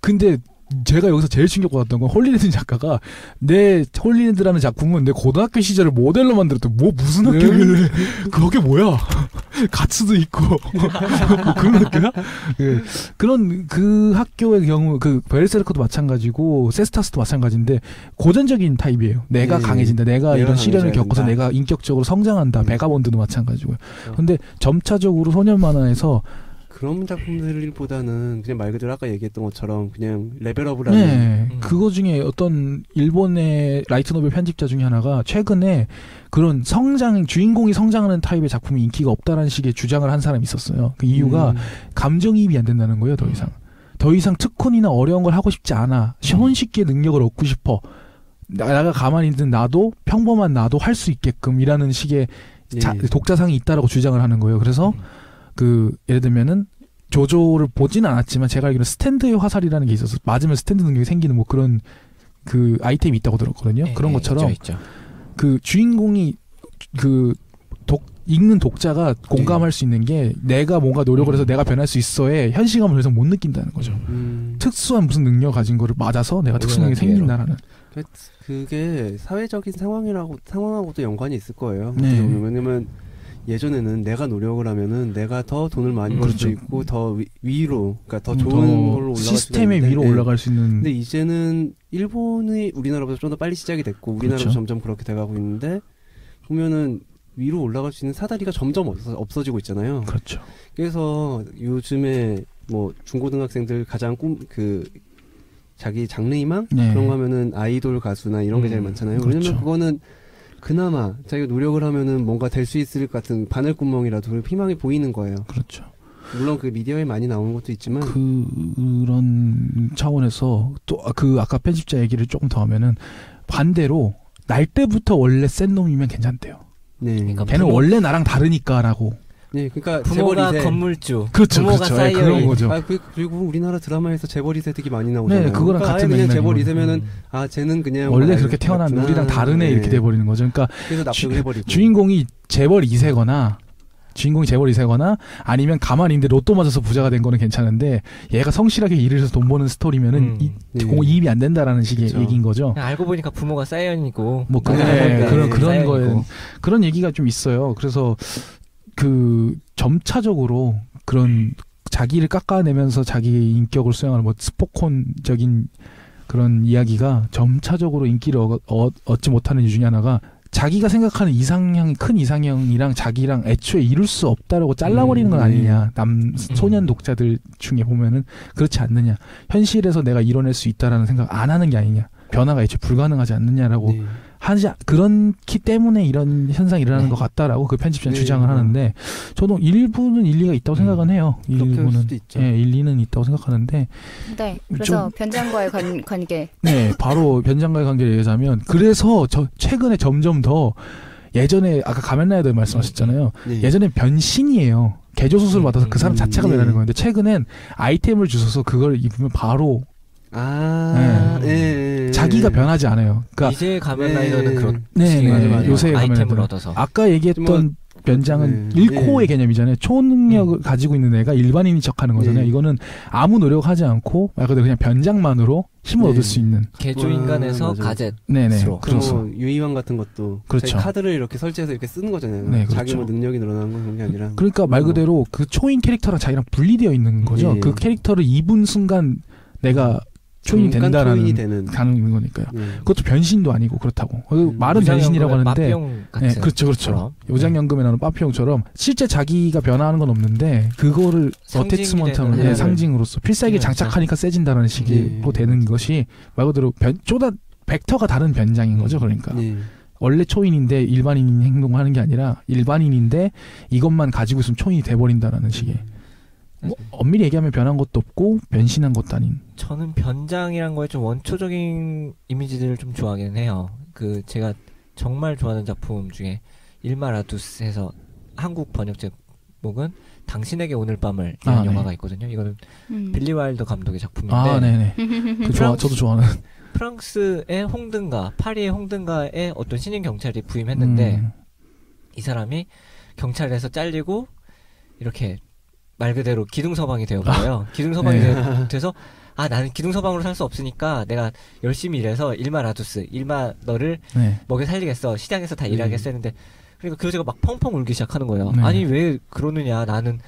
근데 제가 여기서 제일 충격받았던 건 홀리랜드 작가가 내 홀리랜드라는 작품은 내 고등학교 시절을 모델로 만들었던 무슨 학교길래 그게 뭐야? 가츠도 있고 뭐 그런 학교야? 네. 그런 그 학교의 경우 그 베르세르크도 마찬가지고 세스타스도 마찬가지인데 고전적인 타입이에요. 내가 강해진다. 내가 이런 시련을 겪어서 내가 인격적으로 성장한다. 베가본드도 마찬가지고요. 근데 점차적으로 소년 만화에서 그런 작품들보다는 그냥 말 그대로 아까 얘기했던 것처럼 그냥 레벨업을 하는. 그거 중에 어떤 일본의 라이트노벨 편집자 중에 하나가 최근에 그런 주인공이 성장하는 타입의 작품이 인기가 없다라는 식의 주장을 한 사람이 있었어요. 그 이유가 감정이입이 안 된다는 거예요, 더 이상. 더 이상 특훈이나 어려운 걸 하고 싶지 않아. 손쉽게 능력을 얻고 싶어. 내가 가만히 있는 나도, 평범한 나도 할 수 있게끔 이라는 식의 독자상이 있다라고 주장을 하는 거예요. 그래서 예를 들면은 조조를 보지는 않았지만 제가 알기로 스탠드의 화살이라는 게 있어서 맞으면 스탠드 능력이 생기는 뭐 그런 그 아이템이 있다고 들었거든요. 그런 것처럼 있죠. 그 주인공이 읽는 독자가 공감할 수 있는 게 내가 뭔가 노력을 해서 내가 변할 수 있어에 현실감을 더 이상 못 느낀다는 거죠. 특수한 무슨 능력 가진 거를 맞아서 내가 특수능력이 생긴다라는. 그게 사회적인 상황하고도 연관이 있을 거예요. 왜냐면 예전에는 내가 노력을 하면은 내가 더 돈을 많이 벌 수 있고 더 위로, 그러니까 더 좋은 걸로 올라갈 수 있는 시스템의 위로 올라갈 수 있는. 근데 이제는 일본이 우리나라보다 좀 더 빨리 시작이 됐고 우리나라도 점점 그렇게 돼가고 있는데 보면은 위로 올라갈 수 있는 사다리가 점점 없어지고 있잖아요. 그렇죠. 그래서 요즘에 뭐 중고등학생들 가장 자기 장래희망 그런 거 하면은 아이돌 가수나 이런 게 제일 많잖아요. 그렇죠. 왜냐면 그거는 그나마 자기가 노력을 하면은 뭔가 될 수 있을 것 같은 바늘구멍이라도 희망이 보이는 거예요. 그렇죠. 물론 그 미디어에 많이 나오는 것도 있지만 그런 차원에서 또 아까 편집자 얘기를 조금 더 하면은 반대로 날 때부터 원래 센 놈이면 괜찮대요. 그러니까 걔는 원래 나랑 다르니까라고. 네, 그러니까 부모가 건물주, 그렇죠, 부모가 그렇죠. 그런 거죠. 그리고 우리나라 드라마에서 재벌 2세 되게 많이 나오잖아요. 네, 그거랑 그러니까 같은 그냥 재벌 2세면은 쟤는 그냥 원래 그렇게 태어난 우리랑 다른 애 이렇게 돼버리는 거죠. 그러니까 그래서 납득을 해버리고 주인공이 재벌 2세거나 아니면 가만히 있는데 로또 맞아서 부자가 된 거는 괜찮은데 얘가 성실하게 일을 해서 돈 버는 스토리면은 이입이 안 된다라는 식의 얘기인 거죠. 알고 보니까 부모가 사이언이고 뭐 그런 거에 그런 얘기가 좀 있어요. 그래서 점차적으로 그런 자기를 깎아내면서 자기의 인격을 수행하는 뭐 스포콘적인 그런 이야기가 점차적으로 인기를 얻지 못하는 이유 중에 하나가 자기가 생각하는 큰 이상형이랑 자기랑 애초에 이룰 수 없다라고 잘라버리는 건 아니냐. 소년 독자들 중에 보면은 그렇지 않느냐. 현실에서 내가 이뤄낼 수 있다라는 생각 안 하는 게 아니냐. 변화가 애초에 불가능하지 않느냐라고 그렇기 때문에 이런 현상이 일어나는 것 같다라고 그 편집자는 주장을 하는데 저도 일부는 일리가 있다고 생각은 해요. 일부는 일리는 있다고 생각하는데 그래서 변장과의 관계 바로 변장과의 관계를 얘기하자면 그래서 최근에 점점 더 예전에 아까 가면라이더 말씀하셨잖아요. 예전에 변신이에요. 개조 수술을 받아서 그 사람 자체가 변하는 거였는데 최근엔 아이템을 주셔서 그걸 입으면 바로 자기가 변하지 않아요. 그러니까 이제 가면라이더는 그런 맞아. 요새 아이템을 얻어서 아까 얘기했던 변장은 1코어의 개념이잖아요. 초능력을 가지고 있는 애가 일반인인 척하는 거잖아요. 이거는 아무 노력하지 않고 말 그대로 그냥 변장만으로 힘을 얻을 수 있는 개조 인간에서 가젯. 네네. 그렇죠. 유희왕 같은 것도 그렇죠. 카드를 이렇게 설치해서 이렇게 쓰는 거잖아요. 네, 그렇죠. 자기 뭐 능력이 늘어나는 건 그런 게 아니라. 그러니까 말 그대로 그 초인 캐릭터랑 자기랑 분리되어 있는 거죠. 그 캐릭터를 입은 순간 내가 초인이 된다라는 가능인 거니까요. 그것도 변신도 아니고 그렇다고. 말은 변신이라고 하는데, 네, 그렇죠. 요장연금에 나오는 빠피용처럼 실제 자기가 변화하는 건 없는데 그거를 어태치먼트하는 상징으로서 필살기 장착하니까 세진다라는 식으로 되는 것이 말 그대로 벡터가 다른 변장인 거죠. 그러니까. 원래 초인인데 일반인 행동하는 게 아니라 일반인인데 이것만 가지고 있으면 초인이 돼버린다라는 식의. 뭐 엄밀히 얘기하면 변한 것도 없고 변신한 것도 아닌. 저는 변장이란 거에 좀 원초적인 이미지들을 좀 좋아하긴 해요. 그 제가 정말 좋아하는 작품 중에 일마라두스에서 한국 번역 제목은 당신에게 오늘 밤을 이라는 영화가 있거든요. 이거는 빌리 와일더 감독의 작품인데. 네네. 저도 좋아하는. 프랑스의 홍등가, 파리의 홍등가에 어떤 신인 경찰이 부임했는데 이 사람이 경찰에서 잘리고 이렇게 말 그대로 기둥서방이 되어버려요. 기둥서방이 돼서 나는 기둥서방으로 살 수 없으니까 내가 열심히 일해서 일마라두스, 너를 먹여 살리겠어. 시장에서 다 일하겠어 했는데 그러니까 그 여자가 막 펑펑 울기 시작하는 거예요. 아니 왜 그러느냐. 나는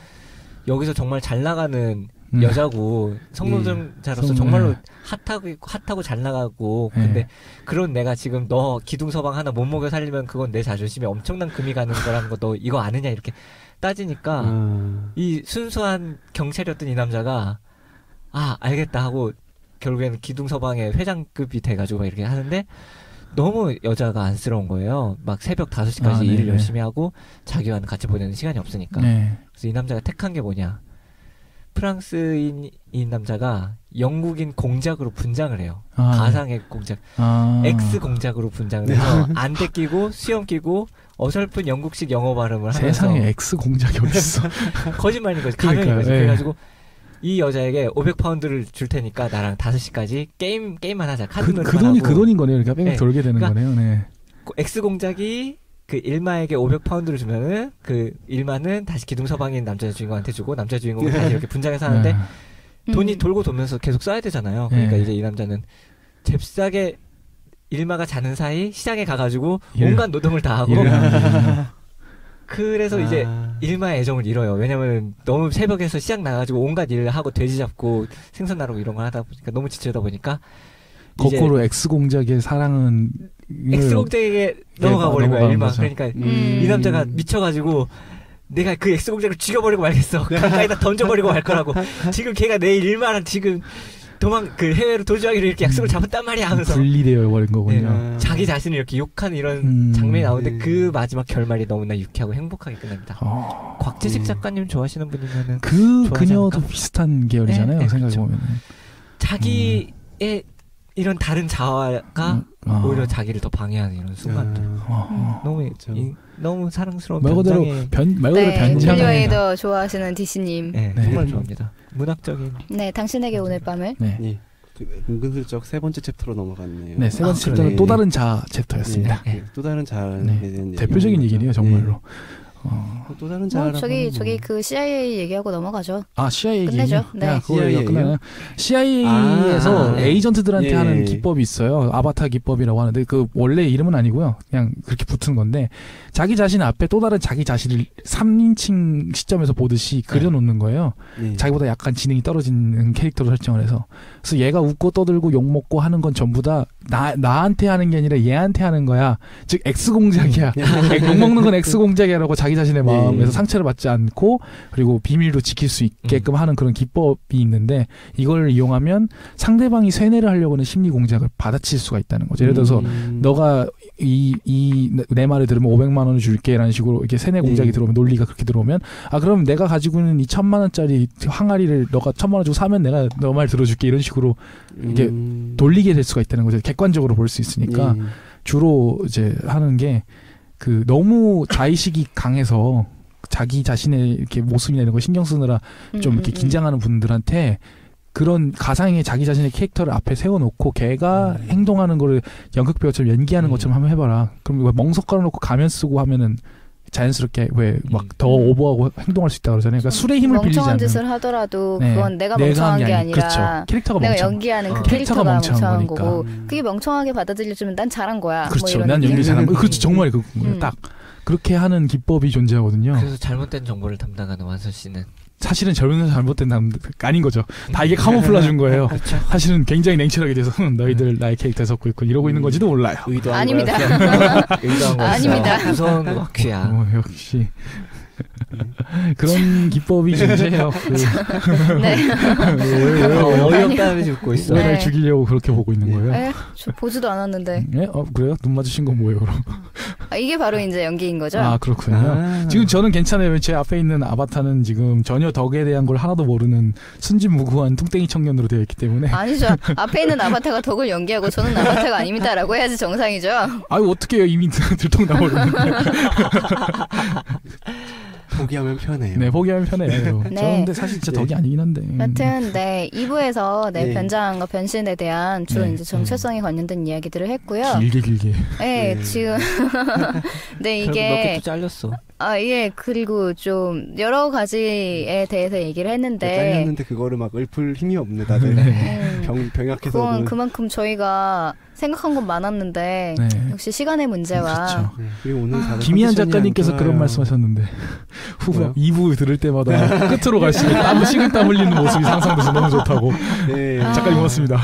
여기서 정말 잘 나가는 여자고 성노동자로서 정말로 핫하고 잘 나가고 근데 그런 내가 지금 너 기둥서방 하나 못 먹여 살리면 그건 내 자존심에 엄청난 금이 가는 거라는 거 너 이거 아느냐 이렇게 따지니까 이 순수한 경찰이었던 이 남자가 알겠다 하고 결국에는 기둥서방의 회장급이 돼가지고 이렇게 하는데 너무 여자가 안쓰러운 거예요. 막 새벽 5시까지 일을 열심히 하고 자기와는 같이 보내는 시간이 없으니까. 그래서 이 남자가 택한 게 뭐냐. 프랑스인 이 남자가 영국인 공작으로 분장을 해요. 가상의 공작. X 공작으로 분장을 해서 안대 끼고 수염 끼고 어설픈 영국식 영어 발음을 하면서 세상에 X 공작이 어딨어. 거짓말인 거지. 가면인 거지. 그래가지고 이 여자에게 500파운드를 줄 테니까 나랑 5시까지 게임만 하자. 그 돈인 거네요. 그러니까 뺑뺑 돌게 되는 거네요. 네. X 공작이 그 일마에게 500파운드를 주면은 그 일마는 다시 기둥서방인 남자 주인공한테 주고 남자 주인공은 다시 이렇게 분장해서 하는데 돈이 돌고 돌면서 계속 써야 되잖아요. 그러니까 이제 이 남자는 잽싸게 일마가 자는 사이 시장에 가가지고 온갖 노동을 다 하고 그래서 이제 일마의 애정을 잃어요. 왜냐면 너무 새벽에서 시장 나가지고 온갖 일을 하고 돼지 잡고 생선 나르고 이런 걸 하다 보니까 너무 지치다 보니까 거꾸로 X공작의 사랑은 X공작에게 넘어가 버린 거야. 일마. 그러니까 이 남자가 미쳐가지고 내가 그 X공작을 죽여버리고 말겠어. 강가에다 던져버리고 말 거라고. 지금 걔가 내일 일마랑 지금 해외로 도주하기로 이렇게 약속을 잡았단 말이야 하면서 분리되어 버린 거군요. 자기 자신을 이렇게 욕하는 이런 장면이 나오는데 그 마지막 결말이 너무나 유쾌하고 행복하게 끝납니다. 곽지식 작가님 좋아하시는 분이면은 그녀도 비슷한 계열이잖아요. 생각해보면 자기의 이런 다른 자아가 오히려 자기를 더 방해하는 이런 순간들. 너무 사랑스러운 말 그대로 변장. 빌리 와일더 좋아하시는 DC님. 정말 좋아합니다. 문학적인. 네, 당신에게 오늘 밤을. 은근슬쩍 세 번째 챕터로 넘어갔네요. 네, 세 번째 챕터는 또 다른 자아 챕터였습니다. 또 다른 자아에 대한 대표적인 얘기네요, 정말로. 또 다른 자아라고 저기 그 CIA 얘기하고 넘어가죠. CIA 끝내죠. 네. 그거예요. CIA에서 에이전트들한테 하는 기법이 있어요. 아바타 기법이라고 하는데 그 원래 이름은 아니고요. 그냥 그렇게 붙은 건데 자기 자신 앞에 또 다른 자기 자신을 3인칭 시점에서 보듯이 그려놓는 거예요. 자기보다 약간 지능이 떨어지는 캐릭터로 설정을 해서. 그래서 얘가 웃고 떠들고 욕먹고 하는 건 전부 다 나한테 하는 게 아니라 얘한테 하는 거야. 즉 X공작이야. 욕먹는 건 X공작이라고 자기 자신의 마음에서 상처를 받지 않고 그리고 비밀도 지킬 수 있게끔 하는 그런 기법이 있는데 이걸 이용하면 상대방이 쇠뇌를 하려고 하는 심리 공작을 받아칠 수가 있다는 거죠. 예를 들어서 너가 내 말을 들으면 500만 원을 줄게 라는 식으로 이렇게 세뇌 공작이 들어오면 논리가 그렇게 들어오면 그럼 내가 가지고 있는 이 1000만 원짜리 항아리를 너가 1000만 원 주고 사면 내가 너 말 들어줄게 이런 식으로 이게 돌리게 될 수가 있다는 거죠. 객관적으로 볼 수 있으니까 주로 이제 하는 게 그 너무 자의식이 강해서 자기 자신의 이렇게 모습이나 이런 거 신경 쓰느라 좀 이렇게 긴장하는 분들한테 그런 가상의 자기 자신의 캐릭터를 앞에 세워놓고 걔가 행동하는 거를 연극 배우처럼 연기하는 것처럼 한번 해봐라. 그럼 왜 멍석 깔아놓고 가면 쓰고 하면은 자연스럽게 왜 막 더 오버하고 행동할 수 있다 그러잖아요. 그러니까 술의 힘을 빌리지 않는. 멍청한 짓을 하더라도 그건 내가 멍청한 게 아니라 그렇죠. 캐릭터가 내가 멍청. 연기하는 그 캐릭터가 멍청한 거니까. 거고 그게 멍청하게 받아들여주면 난 잘한 거야. 그렇죠. 뭐 이런 난 연기 잘한 거. 그렇죠. 정말 그거예요. 딱 그렇게 하는 기법이 존재하거든요. 그래서 잘못된 정보를 담당하는 완선 씨는 사실은 젊은 잘못된 남들 아닌 거죠. 다 이게 카모플라주인 거예요. 그렇죠. 사실은 굉장히 냉철하게 돼서 너희들 나의 캐릭터에 섞고 있고 이러고 있는 건지도 몰라요. 의도한 아닙니다. 의도한 거였어. 아닙니다. 무서운 와큐야. 역시 그런 기법이 존재해요. 네. 어이없다는 짓고 있어. 왜 날 네. 죽이려고 그렇게 보고 있는 거예요? 에, 저 보지도 않았는데. 네? 그래요? 눈 마주친 건 뭐예요, 그럼? 이게 바로 이제 연기인 거죠? 아, 그렇군요. 지금 저는 괜찮아요. 제 앞에 있는 아바타는 지금 전혀 덕에 대한 걸 하나도 모르는 순진무구한 뚱땡이 청년으로 되어 있기 때문에. 아니죠. 앞에 있는 아바타가 덕을 연기하고 저는 아바타가 아닙니다라고 해야지 정상이죠. 아유, 어떻게 해요? 이미 들통나버렸는데. 포기하면 편해요. 네, 포기하면 편해요. 네. 저는 근데 사실 진짜 덕이 아니긴 한데. 여튼 네 2부에서 네. 변장과 변신에 대한 주로 네. 이제 정체성에 관련된 이야기들을 했고요. 길게. 네, 네. 지금 네 결국 몇 이게 개 또 잘렸어. 예 그리고 좀 여러 가지에 대해서 얘기를 했는데 잘렸는데 그거를 막 읊을 힘이 없네 다들. 병약해서. 그건 그만큼 저희가 생각한 건 많았는데 네. 역시 시간의 문제와 그렇죠. 네, 그리고 오늘 다들 김희한 컨디션이 작가님께서 안 그런 좋아요. 말씀하셨는데 후보 뭐요? 2부 들을 때마다 끝으로 갈수록 식은땀 흘리는 모습이 상상돼서 너무 좋다고. 네. 작가님 고맙습니다.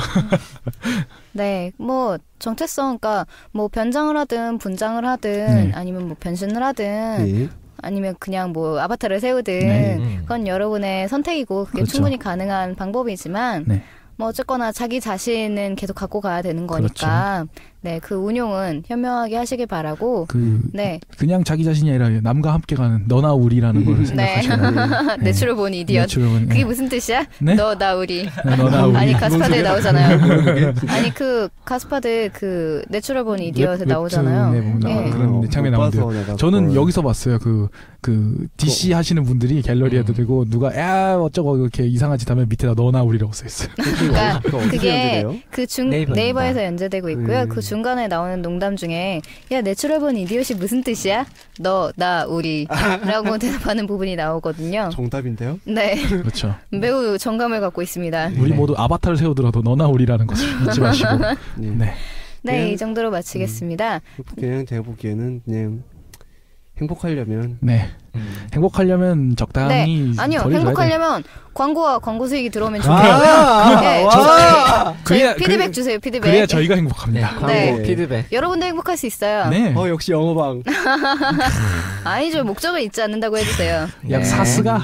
네, 뭐 정체성, 그러니까 뭐 변장을 하든 분장을 하든 네. 아니면 뭐 변신을 하든 네. 아니면 그냥 뭐 아바타를 세우든 네. 그건 여러분의 선택이고 그게 그렇죠. 충분히 가능한 방법이지만 네. 뭐 어쨌거나 자기 자신은 계속 갖고 가야 되는 거니까 네, 그 운용은 현명하게 하시길 바라고 네. 그냥 자기 자신이 아니라 남과 함께 가는 너나 우리라는 걸 생각하시면 내추럴 본 이디엇. 그게 무슨 뜻이야? 네? 너 나 우리. 너나 우리. 아니 가스파드에 나오잖아요. 아니 그 가스파드 그 내추럴 본 이디엇에 나오잖아요. 네, 그런 장면 나오는데요. 저는 여기서 봤어요. 그 DC 하시는 분들이 갤러리에도 되고 누가 야 어쩌고 이렇게 이상한 짓 하면 밑에다 너나 우리라고 써 있어요. 그러니까 그게 그 네이버에서 연재되고 있고요. 그 중간에 나오는 농담 중에 야 내추럴 본 이디엇이 무슨 뜻이야? 너 나 우리라고 대답하는 부분이 나오거든요. 정답인데요? 네. 그렇죠. 매우 정감을 갖고 있습니다. 우리 모두 아바타를 세우더라도 너나 우리라는 것을 잊지 마시고. 네. 네, 이 정도로 마치겠습니다. 그냥 제가 보기에는 그냥 행복하려면 행복하려면 적당히 네. 아니요. 행복하려면 광고와 광고 수익이 들어오면 좋겠고요. 네, 그래야 피드백 주세요. 피드백. 그래야 저희가 행복합니다. 네. 피드백. 여러분도 행복할 수 있어요. 네. 역시 영어방. 아니죠. 목적을 잊지 않는다고 해주세요. 약 사스가.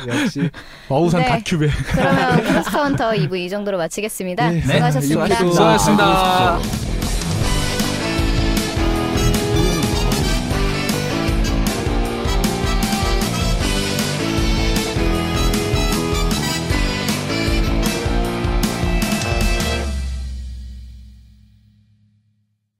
역시. 어우산 다큐베. 그러면 크로스카운터 2부 이 정도로 마치겠습니다. 네. 수고하셨습니다. 수고하셨습니다.